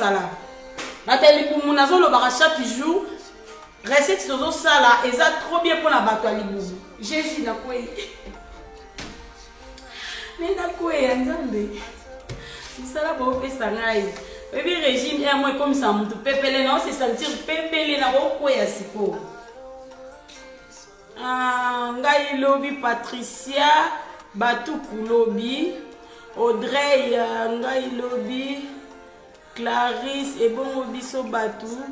ezozala natali libumu nazolobaka chaque jour recette tozosala eza trop bien mpona bato ya libumu jésus nakwei me nakweya nzambe mosala boopesa ngai oyebi régime ya moi ekomisa motu pepele na ose sentir pepele na okweya sikoyo ngai lobi Patricia Batuku lobi Audrey ngai lobi Clarisse ebongo biso batu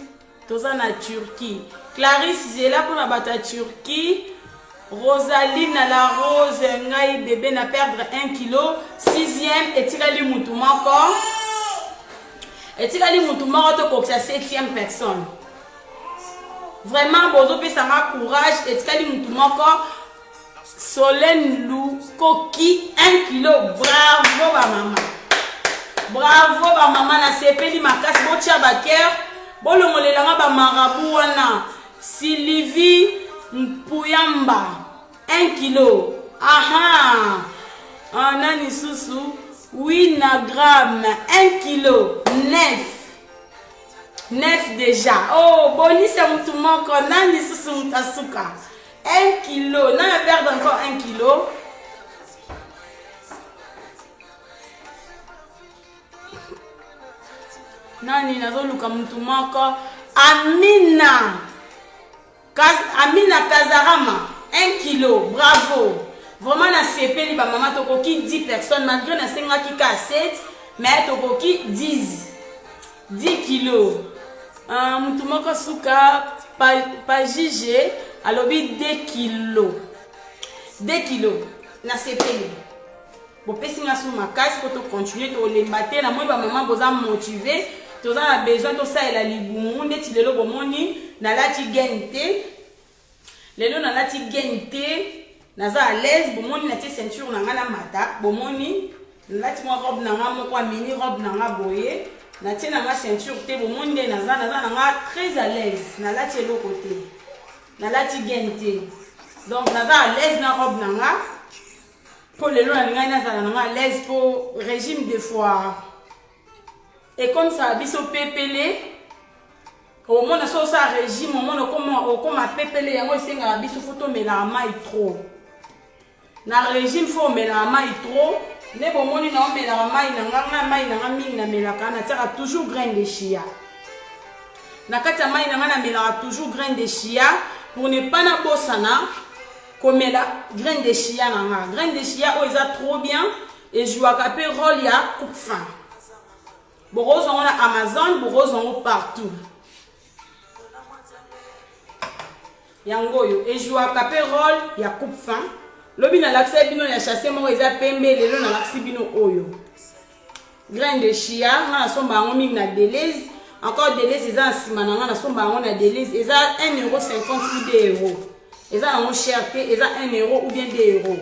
toza na Turquie Clarisse zela mpona bato ya Turquie Rosaline la Rose ngai bébé na perdre 1 kilo 6e etikali mutu moko tokokisa 7e personne vraiment bozopesa nga courage etikali mutu moko Solène Lukoki 1 kilo bravo ba mama na sepeli makasi botia ba cœur bolongolelanga ba marabu wana Sylvie Mpuyamba 1 kilo nani susu Winagram 1 kilo 9 déjà oh bonisa mutu moko nani susu mutasuka 1 kilo nana perdre encore 1 kilo nani nazoluka mutu moko Amina Kazarama 1 kilo bravo vraiment na sepeli ba mama tokoki 10 personnes malgré na sengaki ka 7 mais tokoki 10 kilos mutu moko suka pa jige alobi 2 kilos na sepeli bopesi nga su makasi po to continuer to lemba te na moi ba mama boza motivé toza na besoin to saela libumu ndeti lelo bomoni nalati gain te lelo nalati gain te naza à l'aise bomoni nati ceinture na nga na mata bomoni nalati mwa robe na nga moko mini robe na nga boye nati na nga ceinture te bomoni nde naza na nga très à l'aise nalati eloko te nalati gain te donc naza à l'aise na robe na nga pour lelo na ngai nazala na nga à l'aise pour régime de fois et comme ça biso pepele au moins so ça régime au moins comme pepele yango esenga biso photo mela mai trop na régime faut mela mai trop ne bomoni na mela mai na nga mingi na melaka na tira toujours grain de chia na kati ya mai na nga na melaka toujours grain de chia pour ne pas na bosana komela grain de chia na nga grain de chia o eza trop bien et jouaka pe rôle ya coupe fin borozo on a Amazon borozo on partout yangoyo et jouaka pe rôle ya coupe fin lobi na laxe bino ya chasser mo eza pembe lelo na laxe bino oyo grain de chia na somba ngo mingi na Deleuze encore Deleuze eza nsima na somba ngo na Deleuze eza 1,50 € ou 2 €. Eza na cher te eza 1 € ou bien 2 €.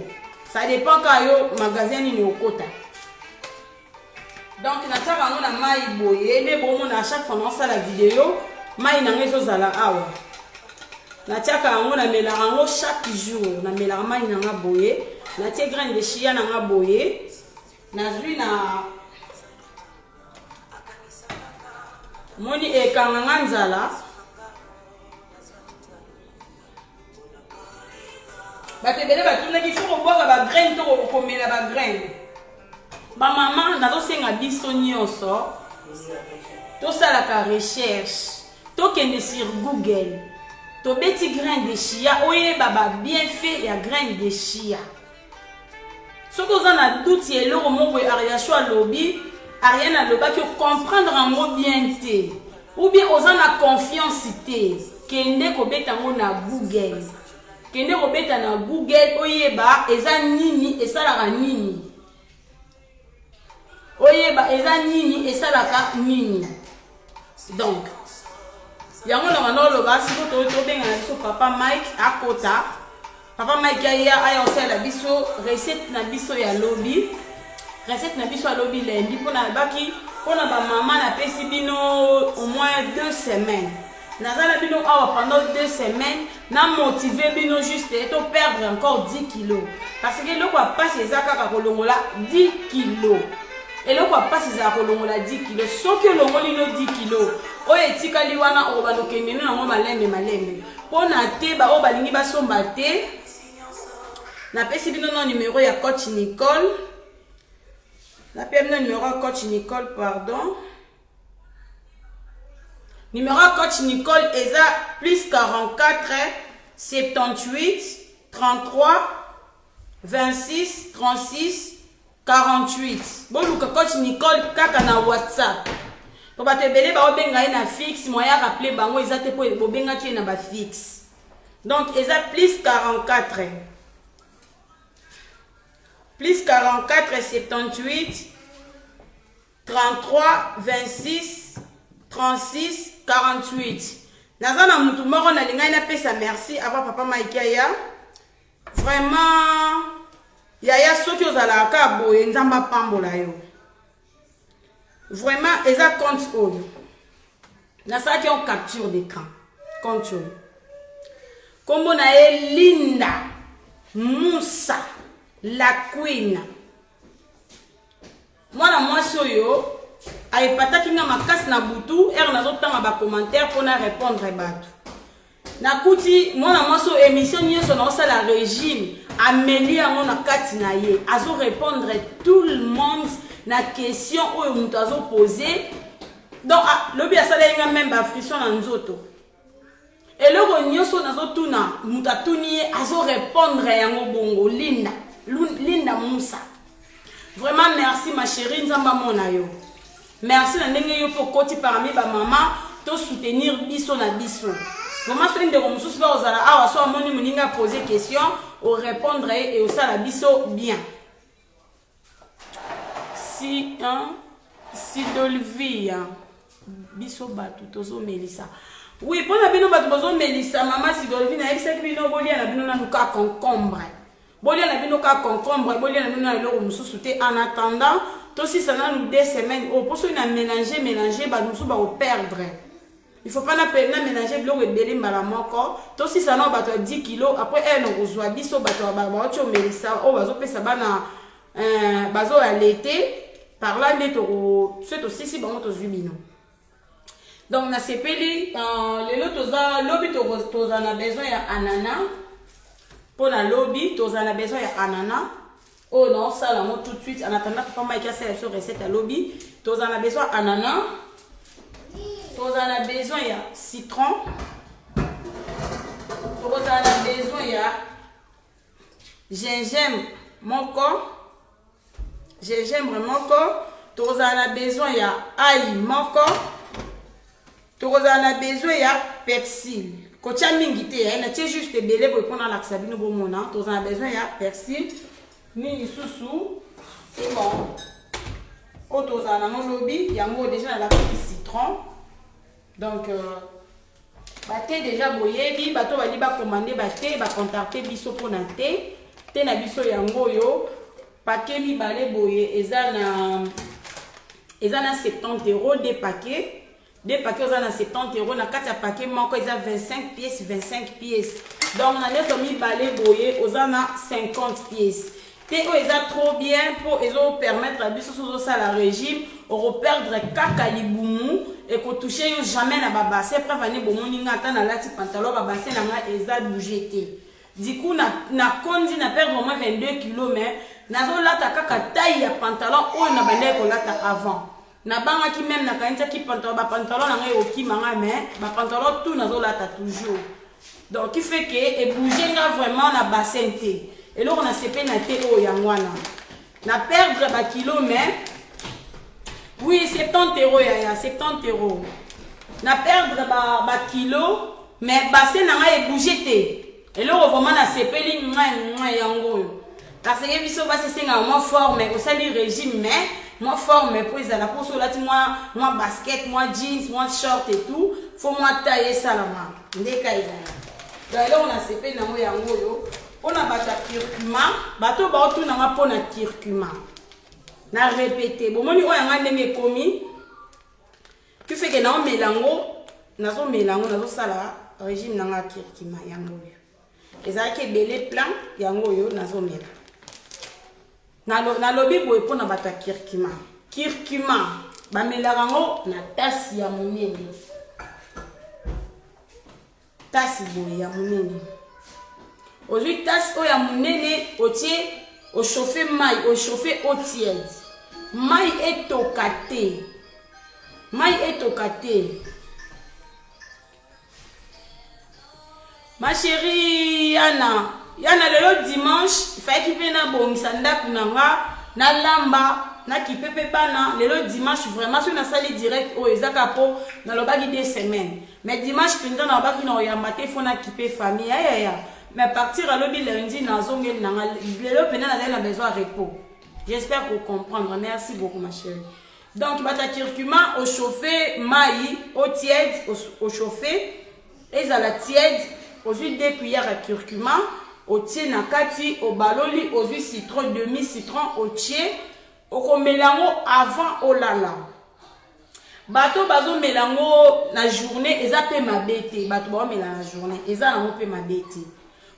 Ça dépend quand yo magasin ni okota. Donc na taba ngo na mai boye mais bon on a chaque fois on fait la vidéo mai na ngezo zala awa. Na tiaka ngo na mela ngo chaque jour na mela mai na nga boye na tie grain de chia na nga boye na zui na moni e kanga nzala batebele batunaki fo koboka ba grain to komela ba grain ba mama nazosenga biso nyonso tosalaka recherche tokende sur Google tobeti grain de chia oyeba ba bienfait ya grain de chia soki oza na doute ya eloko moko ariacho alobi ariane alobaki comprendre yango bien te ou bien oza na confiance te kende kobeta yango na Google kende kobeta na Google oyeba eza nini esalaka nini oyeba eza nini esalaka nini donc yango na manolo basi ko to benga na biso papa Mike akota papa Mike aya osala biso recette na biso ya lobi recette na biso ya lobi lendi pona baki pona ba mama na pesi bino au moins 2 semaines nazala bino awa pendant 2 semaines na motiver bino juste et to perdre encore 10 kilos parce que loko passe ezaka ka kolongola 10 kilos Et là, quoi passe ils a 10 kilos. Sauf que l'on 10 kilos. Oh, et tika liwana oh ba lokende na ngo malembe. Pona te ba oh balingi ba somba te. Na pesi bino non numéro ya coach Nicole. La PM numéro à coach Nicole, pardon. Numéro à coach Nicole est à plus 44 78 33 26 36 48. Bon, le coach Nicole, kaka na WhatsApp. Pour te belé, ba obenga na fixe, moi ya rappeler bango ezate po obenga ki na ba fixe. Donc, est à plus 44. Plus 44 78 33 26 36 48. Nazana mutu moko na linga ina pesa merci avant papa Maikaya. Vraiment yaya soki ozala ka boye nzamba pambola yo. Vraiment eza compte oyo. Na ça qui on capture d'écran. Compte oyo. Kombo na Linda Moussa la queen. Mwana mwasi oyo ayepataki nga makasi na butu er nazotanga ba commentaire pour na répondre bato. Na kuti mwana mwasi émission nyonso na osala régime Amélie yango na kati na ye azo répondre tout le monde na question oyo mutu azo poser. Donc lobi asala nga même ba frisson na nzoto. Et le nyonso nazotuna mutu atuni azo répondre yango bongo Linda Moussa. Vraiment merci ma chérie nzamba mona yo. Merci na ndenge yo pour koti parmi ba maman to soutenir biso na biso. Vraiment c'est ndeko mususu ba ozala awa so amoni muninga poser question au répondre et au sala biso bien. Si Dolvia biso batu tozo melisa. Oui, pour na bino batu tozo melisa maman si Dolvia na ebisa bino bolia na bino na nuka concombre. Bolia na bino ka concombre, bolia na bino na eloko mususu te en attendant, to si ça na nous 2 semaines, au pour ça na mélanger ba mususu ba au perdre. Il faut pas na mélanger biloko ebele mbala moko, to si ça na ba 10 kilos après elle on kozwa biso ba ba cho melisa o bazo pesa bana bazo à l'été par là net au c'est aussi si bango to zubino. Donc na sepeli lelo toza lobi toza na besoin ya anana. Pour la lobby, tu as besoin d'ananas. Oh non, ça là, tout de suite. En attendant, papa m'a cassé sur recette à lobby. Tu as besoin d'ananas. Tu as besoin de citron. Tu as besoin de gingembre moko. Gingembre moko. Tu as besoin de ail moko. Tu as besoin de persil. Kocha mingi te na tie juste belé pour prendre la sabine bon mona tu as besoin ya persil ni susu c'est bon o to za na lobi yango déjà la petite citron donc baté déjà boyebi bato bali ba commander baté ba contacter biso pour na te na biso yango yo paquet mi balé boye eza na 70 € des paquets. Des paquets aux 70 €, na 4 paquets manquent ils ont 25 pièces. Donc on a les mis balai boyer aux 50 pièces. Ils ont trop bien pour ils ont permettre à biso sur ça la régime on perdre kaka libumu et qu'on touche jamais na babassin après venir bon ninga ata na lati pantalon babassin na nga eza bougeté. Du coup na kondi na perdre au moins 22 kg mais nazo lata kaka taille ya pantalon o na bande ko lata avant. Na banga ki même na kanisa ki pantalon ba pantalon na ngai oki manga mais ba pantalon tout nazo lata toujours. Donc qui fait que et bouger nga vraiment na bassin té. Et là on a sepé na té o yangwana. Na perdre ba kilo mais oui 70 € ya 70 €. Na perdre ba kilo mais bassin na ngai bouger té. Et là on vraiment na sepé li nga yango. Parce que biso ba c'est nga moins fort mais au sali régime mais moi forme pour ils la pour cela moi basket moi jeans moi short et tout faut moi tailler ça là moi ndeka izana donc là on a sepé na mo yango yo on a bata curcuma bato ba tout na nga pona curcuma na répéter bon moni o yanga ndenge komi tu fais que na nazo melango sala régime na nga curcuma yango yo ezaki belé plan yango yo nazo mela na lobi boye pona bata kirkima curcuma bamelaka yango na tasi ya monene, tasi boye ya monene. Aujourd'hui tasse oyo ya monene otie au chauffer mai, au chauffer eau tiède. Mai etoka te, mai etoka te. Ma chérie Yana, Yana lelo dimanche fai kipe na bongisa ndaku nanga na lamba na kipe pe bana lelo dimanche vraiment sur na sali direct o ezaka po na lobaki 2 semaines. Mais dimanche pinza na lobaki na oyamba te fo na kipe famille ya. Mais partir à l'objet lundi, nous avons besoin de repos. J'espère que vous comprenez. Merci beaucoup, ma chérie. Donc, le curcuma au chauffé, maï, au tiède, au chauffé. Et à la tiède, aux huiles 2 cuillères à curcuma, au tiède nakati, au baloli, aux huiles citron, demi-citron, au tiède, au mélange avant au lala. Bato bazo mélange la journée, et ça peut m'abêter. Bato bazo mélange la journée, et ça peut m'abêter.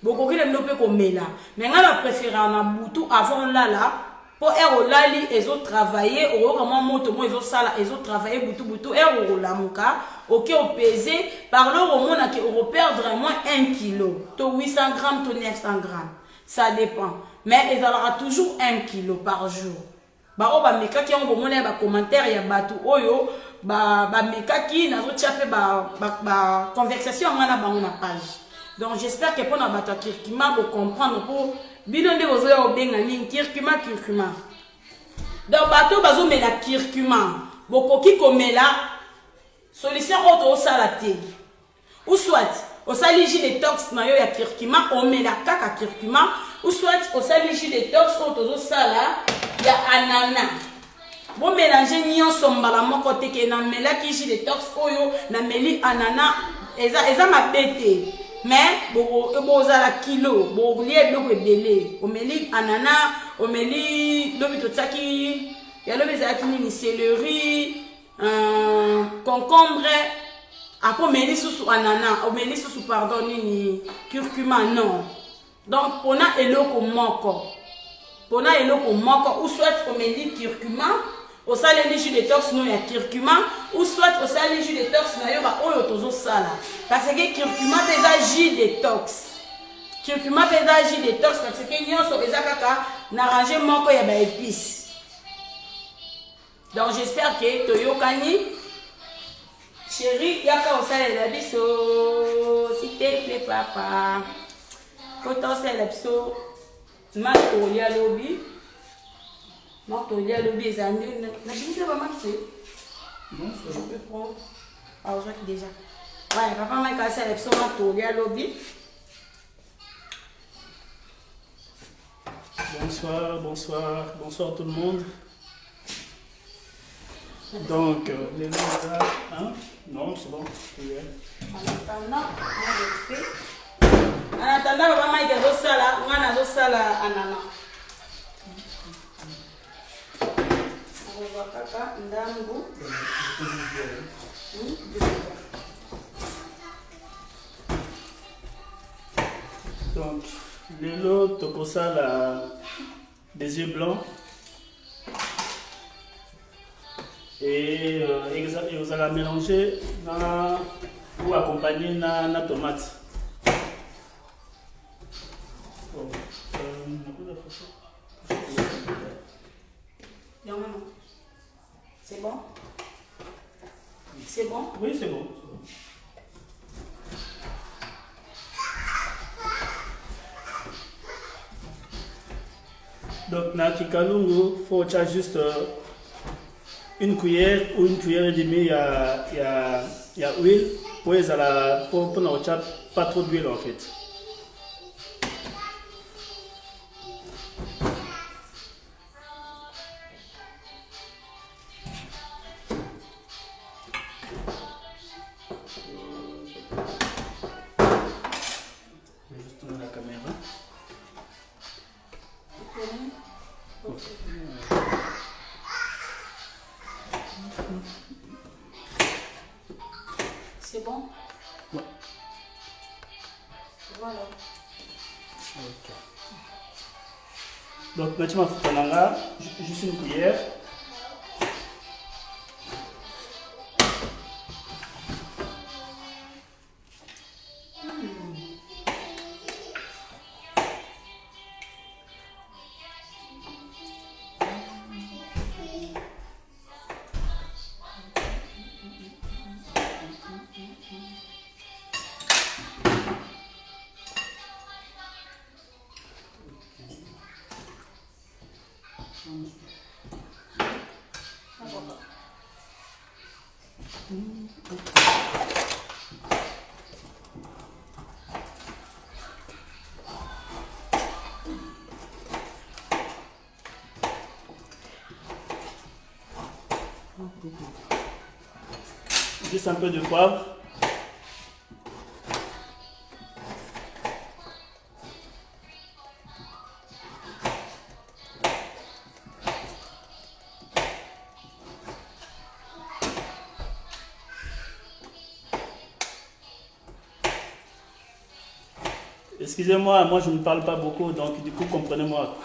Beaucoup de gens peuvent comméla. Mais on préfère un boutou avant là pour lali ils ont travaillé au vraiment moto ils ont sala ils ont travaillé boutou la muka ok au pesé par le au monde qui on perdre moins 1 kilo to 800 grammes to 900 grammes ça dépend mais ils aura toujours 1 kilo par jour ba o ba meka ki on bomona ba commentaire ya batu oyo ba meka ki na zo chape ba conversation ngana ba na page. Donc j'espère que pour notre curcuma vous comprendre pour bidon de vos oeufs au benganin curcuma. Donc bateau bazo mais la curcuma boko ki komela solution auto salate ou soit au saligi détox na yo ya curcuma on met la kaka curcuma ou soit au saligi détox auto sala ya ananas. Bon mélanger nyonso mbala moko te ke na mela ki ji détox oyo na meli ananas eza ma bête. Mais bon la kilo bon lié donc belé omeli ananas omeli lobi to tsaki ya lobi zaki ni céleri concombre après omeli sous ananas omeli sous pardon ni curcuma non donc pona eloko moko ou soit omeli curcuma au salé jus détox no ya curcuma ou soit au salé jus détox na yo ba oyo tozo sala parce que curcuma pesa jus détox parce que nyonso eza kaka na ranger moko ya ba épices. Donc j'espère que toyokani chérie yaka au salé la biso s'il te plaît papa quand on sait la biso mato ya lobby. Non, tu as le baiser. Non, je peux prendre. Ah, je déjà. Ouais, papa m'a cassé la personne à tout. Il y a lobby. Bonsoir tout le monde. Donc, les gens là, hein? Non, c'est bon. En attendant, papa m'a dit que sala ananas. Kaka ndambu donc lelo tokosa des œufs blancs et vous allez mélanger ou accompagner na tomate. C'est bon? C'est bon? Oui, c'est bon. Donc, na kikalungu, il faut juste une cuillère ou une cuillère et demie, il y a huile pour pas trop d'huile en fait. C'est bon? Ouais. Voilà. Ok. Donc maintenant, il faut juste une cuillère. Juste un peu de poivre. Excusez-moi, moi je ne parle pas beaucoup, donc du coup comprenez-moi.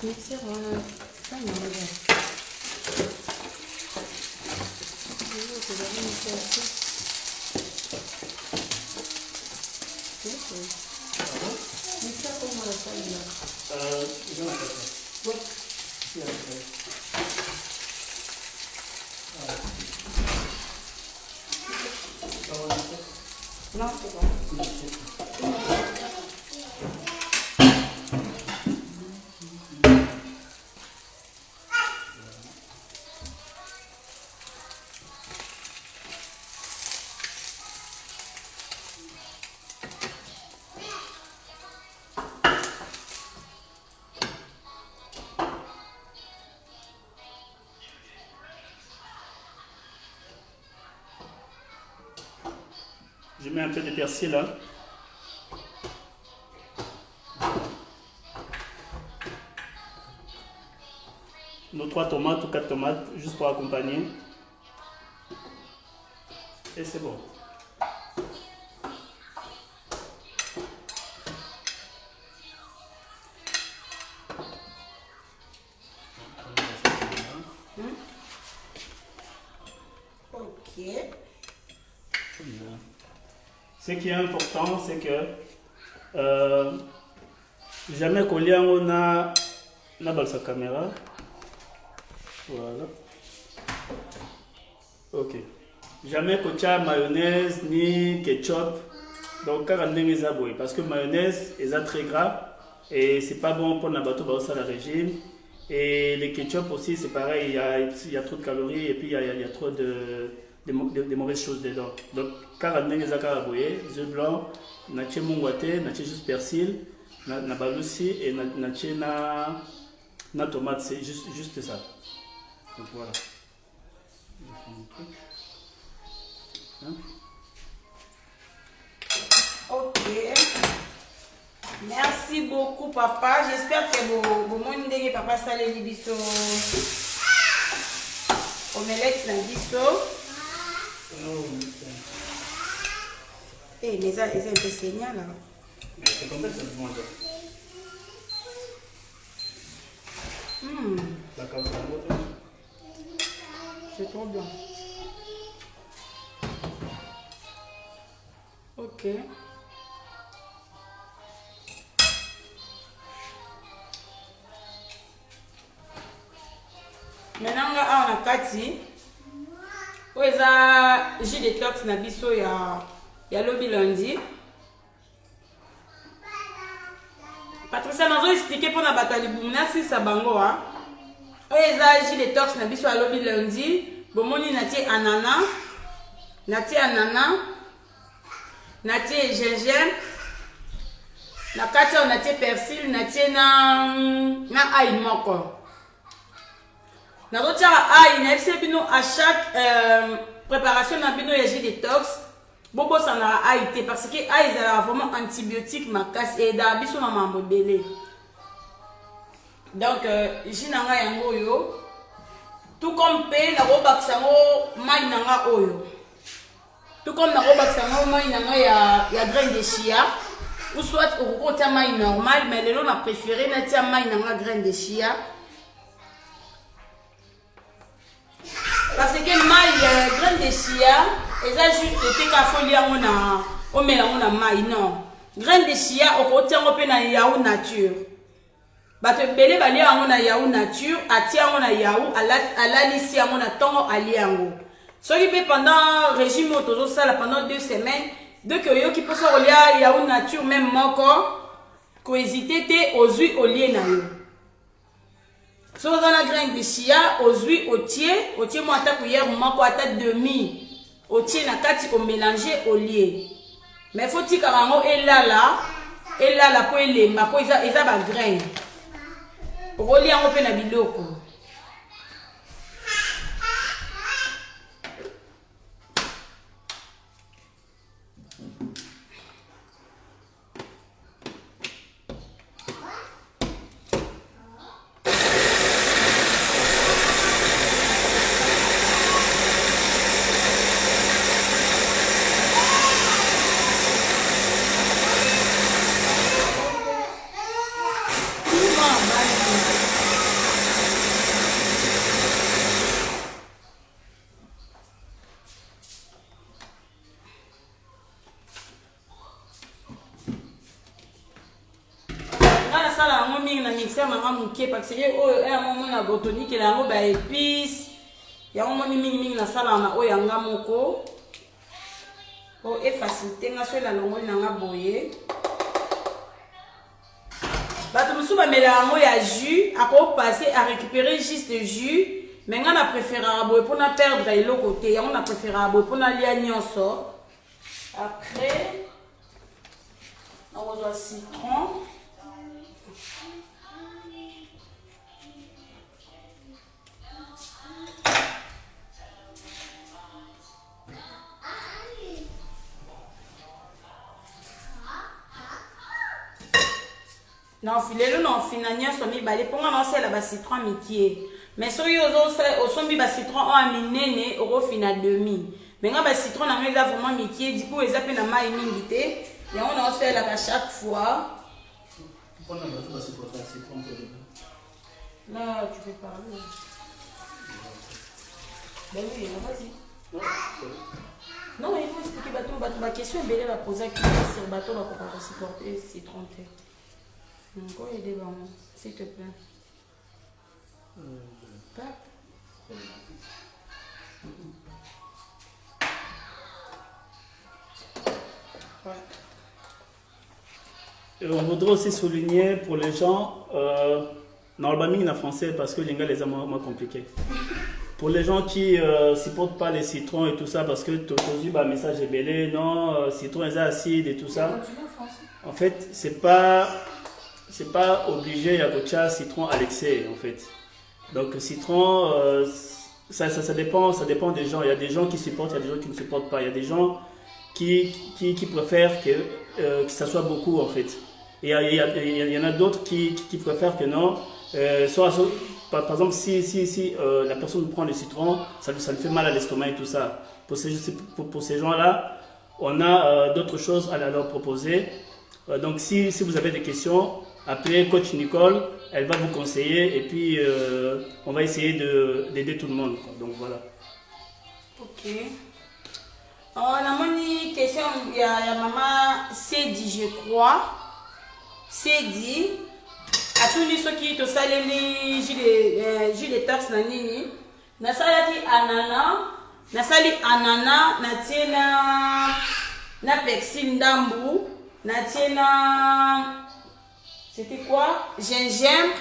Mixer, voilà. Ça, il y a un regard. Mixer, comment la salle là? Ouais. Non, c'est bon. Je mets un peu de persil là. Nos 3 tomates ou 4 tomates, juste pour accompagner. Et c'est bon. Ok. Ce qui est important, c'est que jamais qu'on ait on a sa caméra. Voilà. Ok. Jamais qu'on ait mayonnaise ni ketchup. Donc, quand on est aboué, parce que mayonnaise est très gras et c'est pas bon pour n'abattre le régime. Et les ketchup aussi, c'est pareil, il y a trop de calories et puis il y a trop de mauvaises choses dedans. Donc, quand on est aboué, œufs blancs, on a mungwate, on a juste persil, on a balusi et on a tomate, c'est juste ça. Donc voilà. Hein? Ok. Merci beaucoup, papa. J'espère que vous m'avez papa salé les biso. Omelette dans biso. Eh, mais ça, c'est un peu saignant là. C'est comme ça que ça se mange. D'accord, c'est trop bien. Ok. Maintenant, on a kati. On a jus de tox na biso ya lobi lundi. Patricia nous a expliqué pour la bataille boumna si ça bango hein. On a jus de tox na biso ya lobi lundi. Bomoni nati ananas, nati gingembre. Na kati on a persil, nati na ail moko. Na rotia ail na fse bino à chaque préparation na bino ya jus détox. Bobo ça na ail té parce que ail est vraiment antibiotique makasi et da biso na mambo belé. Donc jus nanga yango yo tout comme pe na robaksango mai nanga oyo. tout comme na robakisa ngo mai nanga ya graine de chia ou soit au tia mai normal mais lelo na préféré na tia mai nanga graine de chia parce que mai graine de chia eza juste te ka folie ngo na o mela ngo na mai non graine de chia au tia ngo pe na yaou nature bato ebele balia yango na yaou nature atia yango na yaou alalisi yango na ntongo alia yango soki mpe pendant régime oyo tozosala pendant 2 semaines donc oyoki mposa kolia yaou nature même moko kohésite te ozwi olie na yo soki oza na graine de chia ozwi otie mo ata kuyere moko ata demi otie na kati omélange olie mais faut tikaka yango elala mpo elemba mpo eza bagraine okoli yango mpe na biloko parce que un moment na botonique la ngo ba épice ya ngo mingi na sala na oyanga moko o e facilité nga so la longo na nga boye ba to musuba mela ngo ya jus ako passer à récupérer juste jus mais nga na préférer boye pour na perdre le côté ya ngo na préférer boye pour na lia nyonso après on va citron. Non, filelo non finania somi balé pour moi c'est la citron mikie mais so yo au sombi ba citron en minene au fina demi mais nga ba citron na ngeza vraiment mikie du coup eza pe na mai mingi te et on a fait la chaque fois on a ba citron là tu peux parler ben oui vas-y non il faut expliquer bateau question belé va poser sur bateau va pas supporter citron te. Encore aider maman, s'il te plaît. Et on voudrait aussi souligner pour les gens, normalement en français parce que les gars les a moins compliqués. Pour les gens qui ne supportent pas les citrons et tout ça, parce que tu as dit un message est belé, non, citron est acide et tout ça. En fait, c'est pas obligé à coacher citron à l'excès en fait. Donc citron, ça dépend des gens. Il y a des gens qui supportent, il y a des gens qui ne supportent pas. Il y a des gens qui préfèrent que ça soit beaucoup en fait. Et il y en a d'autres qui préfèrent que non. Par exemple, si la personne prend le citron, ça lui fait mal à l'estomac et tout ça. Pour ces gens-là, on a d'autres choses à leur proposer. Donc si vous avez des questions, appelez coach Nicole, elle va vous conseiller et puis on va essayer d'aider tout le monde. Donc voilà. Ok. On a une question, il y a maman Cédi, je crois. Cédi, à tous ceux qui te saluent les gilets torse na nini. Na salati anana, na sali anana, na tiena na persil ndambu, na tiena c'était quoi? Gingembre,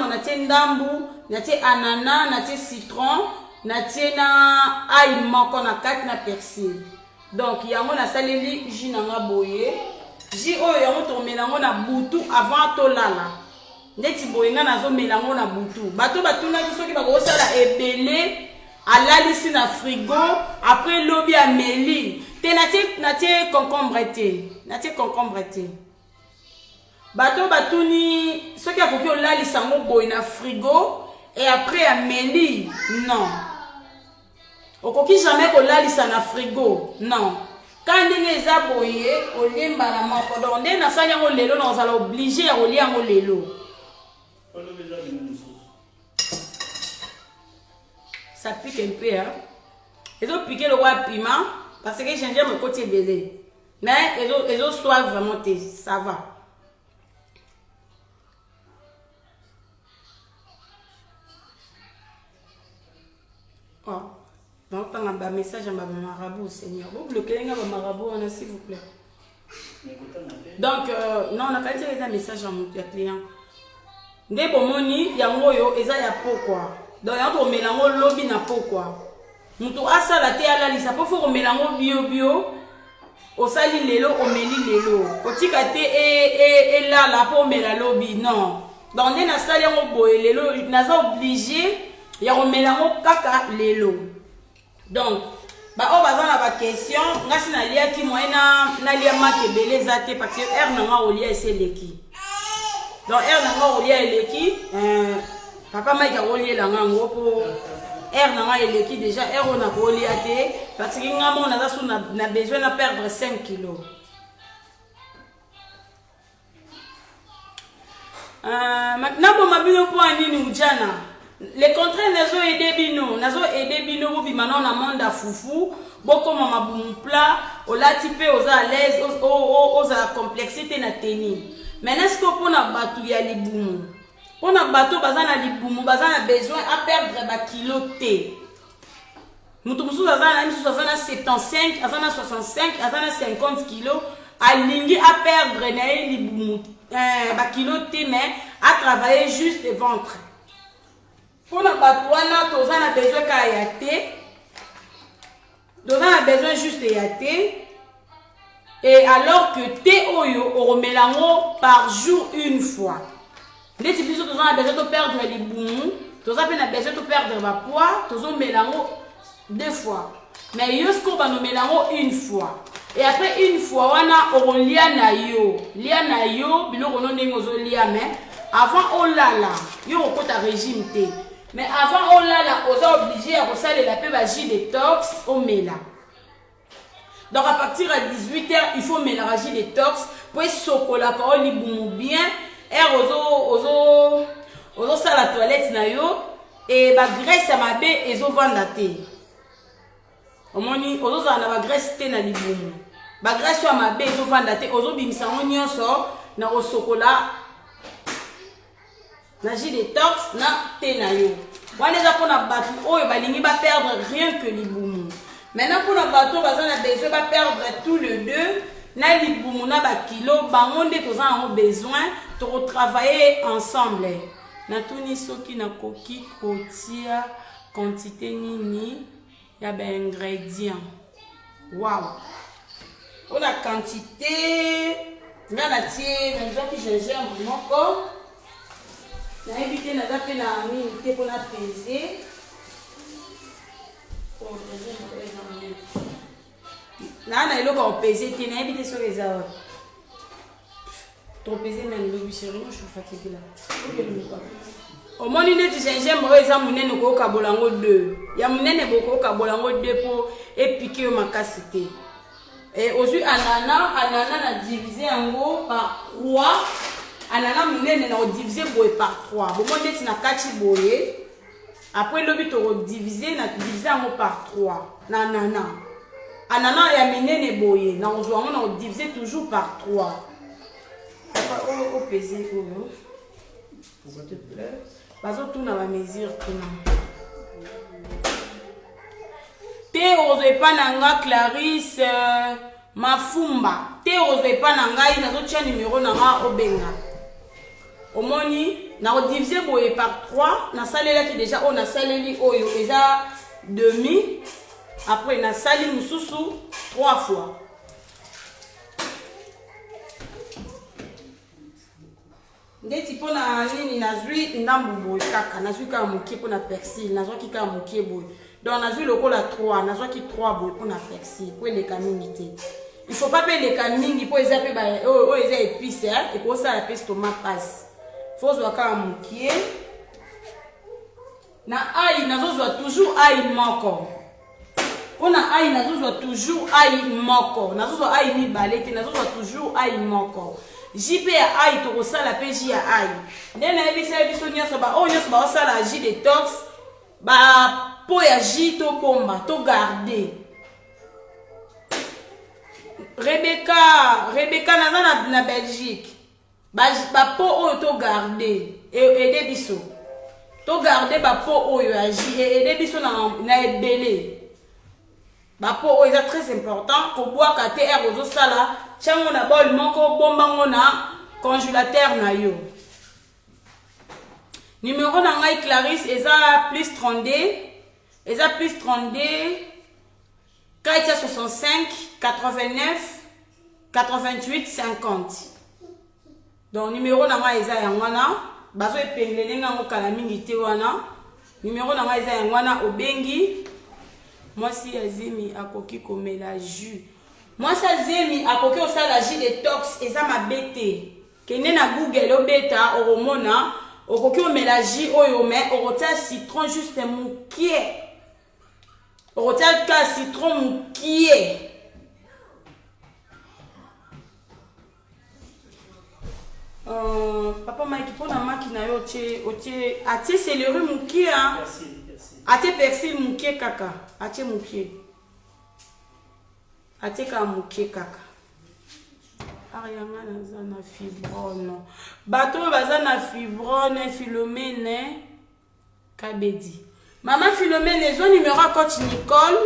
on a tiena ndambu, na tiena anana, na tiena citron, na tiena ail moko na kati na persil. Donc yango na saleli jus nanga boye. Jus oyo yango to melango na butu avant to lala. Neti boye nga nazo melango na butu. Bato batuna soki bako sala ebele alalisi na frigo après lobi ameli. Te na tie concombre te. Na tie concombre te. Bato batuni soki akoki olalisa ngo boye na frigo et après ameli non. okoki jamais kolalisa na frigo non quand ndenge eza boye olemba na moko donc nde nasali yango lelo na ozala obligé ya kolia yango lelo ça pique un peu hein ezo piquer le roi piment parce que gingembre côté belé mais ezo soit vraiment te ça va oh donc on a un message à ma marabout Seigneur vous bloquez un marabout on a s'il vous plaît donc non on a pas dit un message à mon client nde bomoni yango yo eza ya pourquoi donc yango melango lobi na pourquoi mutu asala te alalisa po fo melango bio osali lelo omeli lelo otika te e lala po mela lobi non donc nde nasali yango boye lelo naza obligé ya melango kaka lelo donc ba o baza na ba question ngasi na lia ki moyena na lia makebele eza te parce que air nanga olia eseleki donc air nanga olia eleki papa maika olia ngango po air nanga eleki déjà air on a olia te parce que ngamo na za na besoin de perdre 5 kilos maintenant bon mabino po anini ujana les contrats nazo aider bino bo bimana na monde foufou boko mama boum plat olati pe oza à l'aise oza complexité na tenir maintenant est-ce que pona batu ya libumu pona bato bazana libumu bazana besoin à perdre ba kilo te mutu musu bazana misu bazana 75 azana 65 azana 50 kilos alingi à perdre na libumu ba kilo te mais à travailler juste le ventre. Pour la batouana, tu as besoin qu'à yater. Tu as besoin juste de yater. Et alors que thé oyo, on remet l'ango par jour une fois. Les types de choses, tu as besoin de perdre les boumous. Tu as besoin de perdre le poids. Tu as mélango 2 fois. Mais yosko va nous mélango une fois. Et après une fois, on lia na yo. Lia na yo, bilo on a lia mais avant on lala, yo on ta régime thé. Mais avant on lala, on est obligé à ressaler la paix jus détox au méla. Donc à partir de 18h, il faut mélanger détox pour chocolat quand on libou bien et ozo ça la toilette na yo et ba graisse à ma bé et zo vendre thé. Omoni ozo za na ba graisse thé na libou. Ba graisse à ma bé zo vendre thé ozo bimisa nyonso na au chocolat. Na jus détox na thé na yo. Wana za pona batu oyo balingi ba perdre rien que libou. Maintenant pour nos bateaux, on a besoin de perdre tous les deux. Na libumu na ba kilo, bangonde toza en besoin de retravailler ensemble. Na tuni soki na koki kotia quantité nini ya ba ingrédients. Wow. Pour la quantité, nga na tie na za ki gingembre moko. Na éviter na za pe na minute pour la peser. Na iloko au peser te na habité sur les heures. Ton peser même le chéri, je suis fatiguée là. Au moins il dit gingembre eza munene ko kabolango 2. Ya munene boko kabolango 2 pour épiquer makasité. Et aujourd'hui ananas na diviser en gros par 3. Ananas munene na diviser par 3. Bon moi ndeti na kati boye. Après le but on diviser par 3. Nanana. Ananas ya minene boye. Na on diviser toujours par 3. Au peser s'il te plaît. Bazo tout na la mesure tout. Te ozwe pa nanga Clarisse Mafumba. Te ozwe pa nanga ina zo tia numéro nanga obenga. Omoni na diviser boye par 3 na salela qui déjà on a saleli oyo eza demi après na sali mususu 3 fois ndeti pona nini nazwi ndambu boye kaka nazwi ka mokie pona persil nazwa ki ka mokie boye donc nazwi lokola 3 nazwa ki 3 boye pona persil po le kaminité il faut pas payer les kamingi po eza pe ba o eza épice et ko ça la peste tomate passe faut zwaka mokie na aïe nazo zwa toujours aïe moko On a aïe, nous toujours aïe moko. Nous aïe mi balete, nous toujours aïe moko. JP a aïe, to ça la PJ a aïe. Dès na ebi sa ebi so nyonso ba o nyonso ba ça la J détox ba po ya J to bomba to garder. Rebecca na Belgique. Ba po o to garder et biso. To garder ba po o ya J et biso na ebele. Ba po o est très important pour boire KTR ozo sala chango na bol moko bomba ngona congélateur na yo. Numéro na ngai Clarisse eza plus 32 eza plus 32 465 89 88 50. Donc numéro na ngai eza yangwana bazo epengele ngango kala mingi te wana. Numéro na ngai eza yangwana obengi mwasi azimi akoki komela jus. Mwasi azimi akoki osala jus détox eza mabete. Kende na Google obeta oromona okoki omela jus oyo me okotia citron juste mukie. Okotia ka citron mukie. Papa Mike pona makina yo otie atie céleri mukie hein. Merci. Atie persil mukie kaka. Atie mukie. Atie ka mukie kaka. Ariana na fibrone. Bato baza na fibrone Philomène Kabedi. Maman Philomène zo numéro à coach Nicole.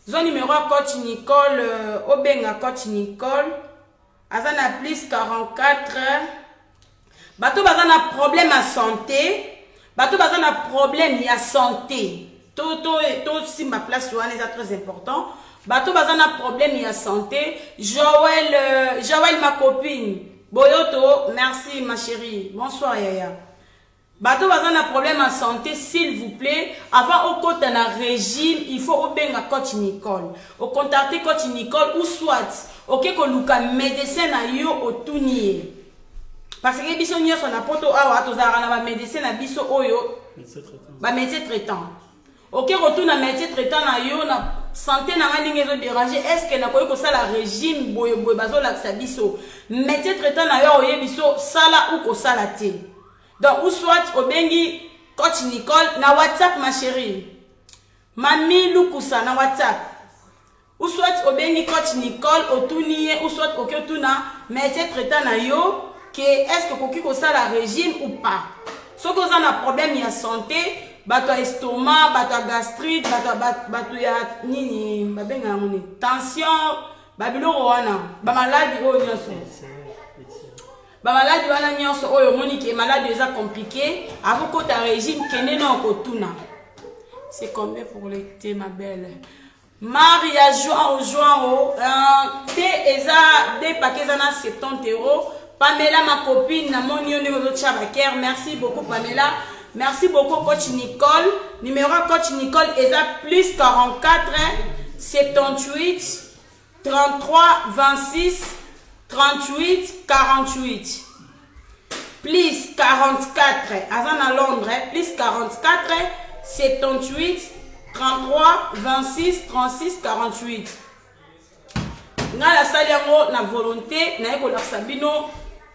Zo numéro à coach Nicole obenga coach Nicole. Azana plus 44. Bato baza na problème à santé. Bato baza na problème ya santé. To si ma place wana est très important. Bato baza na problème ya santé. Joël ma copine. Boyoto, merci ma chérie. Bonsoir Yaya. Bato baza na problème à santé, s'il vous plaît, avant au côté na régime, il faut obenga coach Nicole. Au contacter coach Nicole ou soit OK ko luka médecin na yo otunier. Parce que biso nyonso na poto awa tozara na ba médecin na biso oyo ba médecin traitant. OK retourne na médecin traitant na yo na santé na ngani ngezo déranger est-ce que na koyi ko sala régime boyo bazo laksa biso médecin traitant na yo oye biso sala ou ko sala te. Donc ou soit obengi coach Nicole na WhatsApp ma chérie. Mami Lukusa na WhatsApp. Ou soit obengi coach Nicole otuniye ou soit okotuna médecin traitant na yo que est-ce que koki ko sala régime ou pas. So ko za na problème ya santé, bato estomac, bato gastrite, bato ya nini, babenga ngoni, tension, babiloko wana, ba maladie oyo nyonso. Ba maladie wana nyonso oyo moni ke maladie eza compliqué, avant ko ta régime kende na okotuna. C'est combien pour l'été ma belle? Maria Joao, te eza des paquets à 70 €. Pamela, ma copine, na mon yon de Chabaker. Merci beaucoup, Pamela. Merci beaucoup, coach Nicole. Numéro coach Nicole, eza plus 44 78 33 26 38 48. Plus 44, Azana Londres, plus 44 78 33 26 36 48. Na la salle yango na volonté na eko la sabino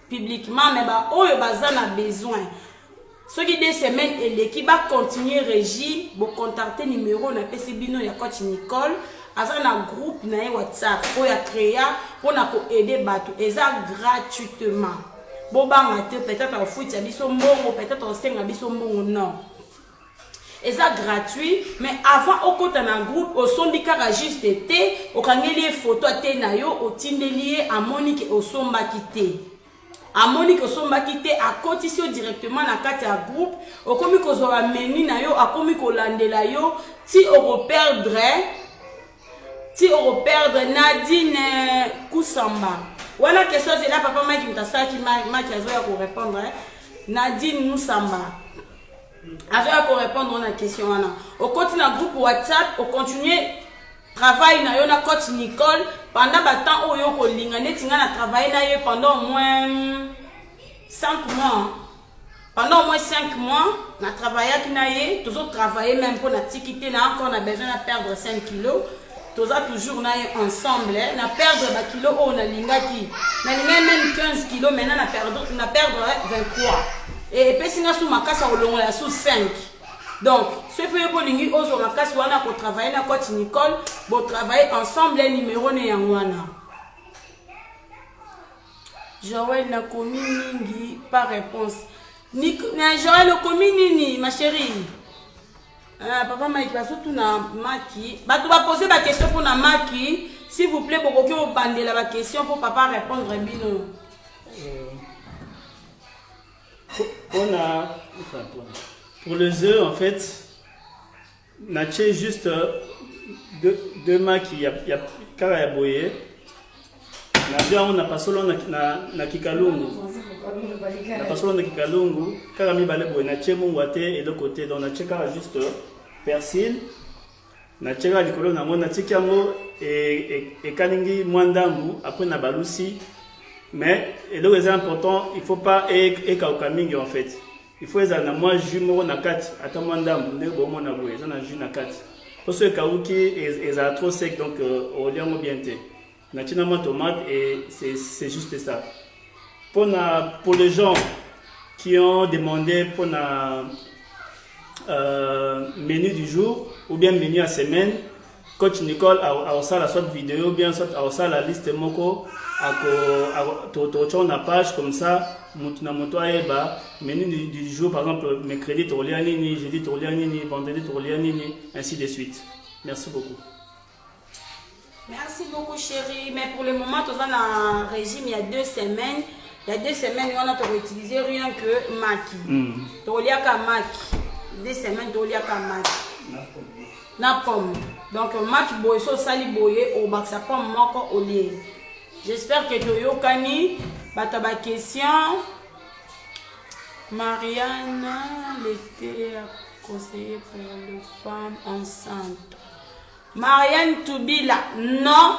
publiquement mais ba oyo baza na besoin. Ce qui des semaines et l'équipe va continuer régime, vous contacter numéro na PCBino ya coach Nicole, azana groupe na WhatsApp pour ya créer pour na ko aider bato eza gratuitement. Bon ba ngate peut-être au foot ya biso mbongo, peut-être au senga biso mbongo non. Eza gratuit mais avant au côté na groupe au sondika juste été au kangeli photo te na yo au tindeli a Monique au somba kité. A Monique au somba kité a cotisation directement na carte ya groupe au komi ko zo menu na yo a komi ko landela yo ti au perdre Nadine Kusamba. Voilà question c'est là papa Mike mtasa ki Mike azoya ko répondre Nadine Kusamba. Avec pour répondre à la question, au continue dans groupe WhatsApp, au continuer travail na yo na coach Nicole pendant temps où yo ko linga netinga na travail na yo pendant au moins 5 mois. Pendant au moins 5 mois, na travailler qui na yé, toujours travailler même pour na tikité na encore on a besoin de perdre 5 kilos. toza toujours na ensemble na perdre ba kilo o na lingaki na linga même 15 kilos maintenant na perdre 23 et pesinga sous makasa olongola sous 5. Donc ce peut bolingi ozo makasi wana ko travailler na coach Nicole bo travailler ensemble numéro ne yangwana. Joël na komi mingi par réponse. Na Joël le komi nini ma chérie? Papa Mike va surtout na Maki. Bah tu vas poser ma question pour na Maki. S'il vous plaît, pour que vous bandez la question pour papa répondre bien. Pour les œufs, en fait, on a juste deux Maki. Il y a Karayaboye. On a pas solo na Kikalungu. Na pas solo na Kikalungu. Karami balebo na chemo wate et de côté donc na cheka juste persil. Na cheka likolo na mona tikiango et kaningi mwandambu après na balusi. Mais et le c'est important, il faut pas et kaukamingi en fait. Il faut ezana moi jumeau na kati ata mwandambu nde bo mona boye ezana jus na kati. Parce que kauki est trop sec donc au lieu bien té. Naturellement tomate et c'est juste ça. Pour les gens qui ont demandé pour le menu du jour ou bien menu à semaine, coach Nicole a aussi la sorte vidéo ou bien a aussi la liste moko à la page comme ça. Menu du jour par exemple mercredi tolianini, jeudi tolianini, vendredi tolianini, ainsi de suite. Merci beaucoup. Merci beaucoup chérie, mais pour le moment, tu es dans un régime il y a 2 semaines. Il y a 2 semaines, on a utilisé rien que Maki. Tu as qu'à Maki. 2 semaines, tu as qu'à Maki. Na pomme. Donc Maki boye so sali boye au bac sa pomme moko au lait. J'espère que tu as kani bataba question. Marianne l'été conseillé pour les femmes enceintes. Marianne Toubila, non,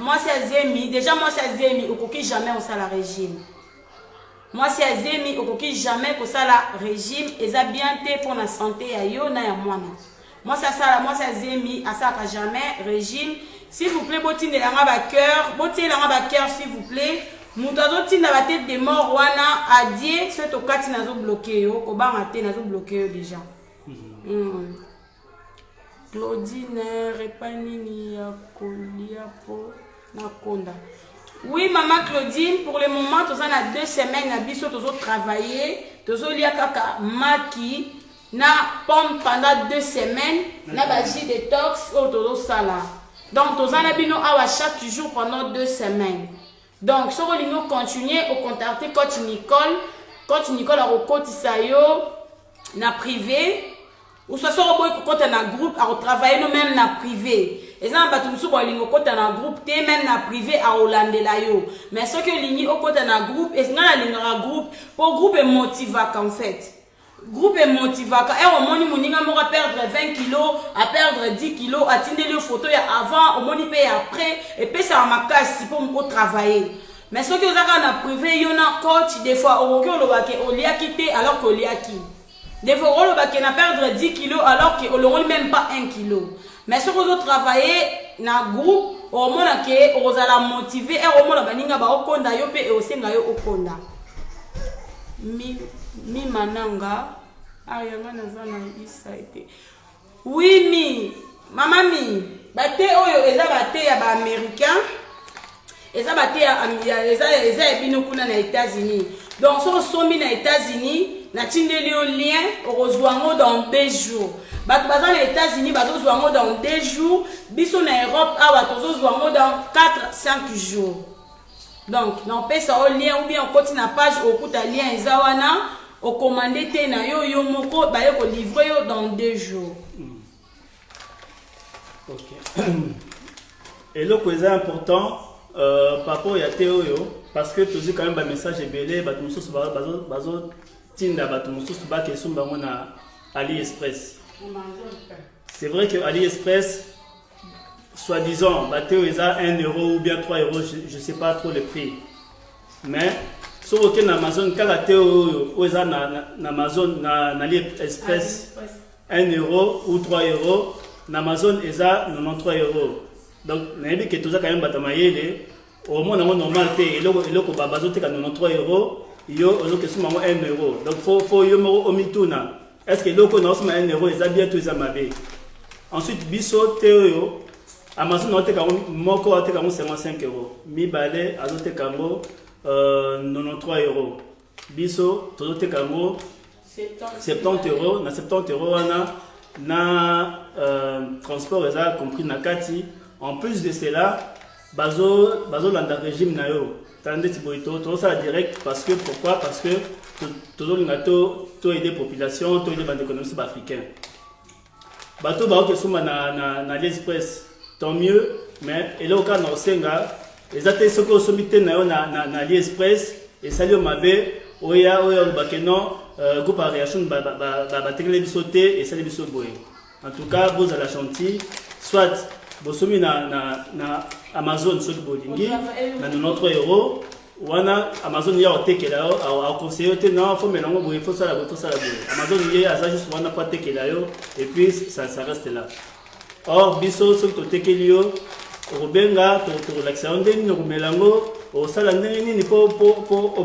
moi c'est Zemi, déjà moi c'est Zemi, au coquille jamais au salaire régime. Moi c'est Zemi, au coquille jamais au salaire régime, et ça bien pour la santé à yo na ya moi. Moi c'est Zemi, à ça jamais régime. S'il vous plaît, botine de la cœur, s'il vous plaît. Moutazo tina la tête de mort wana a dit, c'est au cas qui n'a pas bloqué, au bar maté n'a pas bloqué déjà. Claudine Repanini Kolia po Nakonda. Oui, maman Claudine, pour le moment, tu as 2 semaines à biso, tu as travaillé, tu as lié kaka Maki, na pomme pendant 2 semaines, na baji détox, tu as sala. Donc, tu as bino awa chaque jour pendant 2 semaines. Donc, si vous continuez à contacter coach Nicole a recotisayo na privé. Ou soit sur un groupe à travailler nous même na privé. Et ça on sur un groupe même na privé à Hollande là yo. Mais ce que ligne au côté na groupe et ça la groupe pour groupe est motivant en fait. Groupe est motivant et au moins moninga mo perdre 20 kilos, à perdre 10 kilos, à tindre les photos avant, au moins paye après et puis ça ma casse pour travailler. Mais ce que vous avez na privé yo na coach des fois au lieu quitter alors que lieu qui des fois, on va perdre 10 kilos alors qu'on ne même pas 1 kilo. Mais si vous travaillez dans un groupe, au moins vous allez motiver et au moins vous allez aussi okonda. Mi mananga. Oui, mi. Maman mi. Bate oyo eza bate ya ba américain. Eza bate ya bino kuna na États-Unis. Donc si vous sommes aux États-Unis, na tindeli au lien au dans 2 jours. Bato baza na États-Unis bazo zwango dans 2 jours, biso na Europe awa tozo zwango dans 4-5 jours. Donc na pesa au lien ou bien on continue na page au kuta lien ezawana au commander te na yo moko ba yo ko livrer yo dans 2 jours. OK. Et le quoi est important par rapport à Théo parce que tu dis quand même un message belé bato mususu bazo tinda bato mususu ba question bango na AliExpress. C'est vrai que AliExpress soi-disant Théo ils a 1 euro ou bien 3 euros, je sais pas trop le prix. Mais sur aucun Amazon quand Théo ils a na Amazon na AliExpress 1 euro ou 3 euros na Amazon eza 93 euros. Donc nayebi que toza quand même batamayele au moins normal te eloko babazo te ka 93 euros yo ozoke suma 1 euro. Donc faut yo mo omituna. Est-ce que eloko na suma 1 euro eza bien to eza mabe? Ensuite biso te yo Amazon a été moko a été 55 euros. Mibale a été 93 euros. Biso tout été 70 euros. Na 70 euros na transport est compris na kati. En plus de cela, bazo landa régime na yo. Tandis tiboito tout ça direct parce que pourquoi? Parce que tout le gato to aider population, to aider bande économique africain. Bato ba ke suma na l'Express. Tant mieux, mais et là au cas dans Senga, les athées sont consommés na AliExpress et ça lui m'a oya bakeno groupe à réaction ba sauter et ça les boy. En tout cas, vous à la chantier, soit vous sommez na Amazon sur le bolingi na 93 euros ou Amazon y a au teke là au conseiller non faut mélanger boy faut ça la Amazon y a ça juste on n'a pas teke là et puis ça reste là. Or, biso so to tekelio robenga to relaxer ndeni no melango o sala ndeni ni po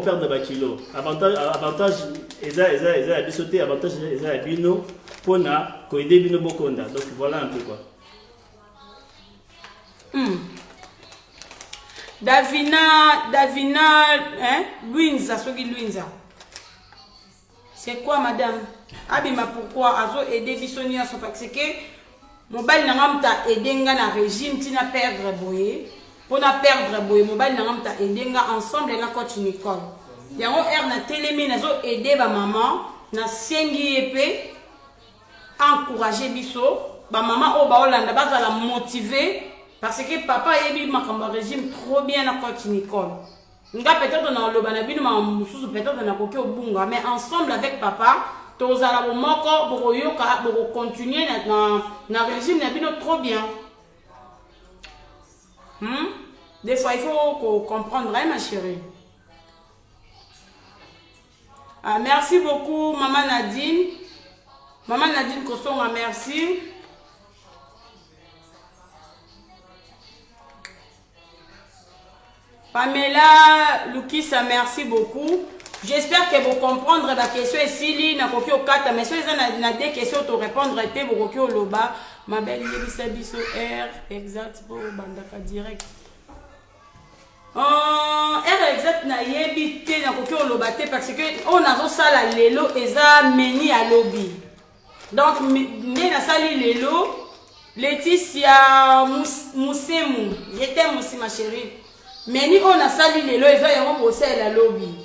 perdre ba kilo. Avantage eza biso te avantage eza bino pona ko aider bino bokonda. Donc voilà un peu quoi. Davina Luinza soki Luinza. C'est quoi madame? Abima pourquoi azo aider biso ni aso parce que mobile nangam ta edenga na régime tina perdre boye pour na perdre boye mobile nangam ta edenga ensemble na coach Nicole yango na télémi nazo aider ba maman na sengi epé encourager biso ba maman o ba olanda ba la motiver parce que papa yebi makamba régime trop bien na coach Nicole nga peut-être na loba na bino ma mususu peut-être na koki obunga mais ensemble avec papa tozala bomoko bokoyoka boko continuer na régime na bino trop bien. Des fois il faut comprendre hein, ma chérie. Ah, merci beaucoup maman Nadine. Maman Nadine Kosonga, merci. Pamela Lukisa, merci beaucoup. J'espère que vous comprendrez la question ici, na koki o kata, mais si vous avez des questions pour répondre, vous koki o loba, ma belle yebisa biso R exact pour bandaka direct. R exact na yebite na koki o loba te parce que on a zo sala lelo eza meni à lobby. Donc né na sali lelo Laetitia Moussemu, j'étais Moussi ma chérie. Meni on a sali lelo eza yango bosser la lobby.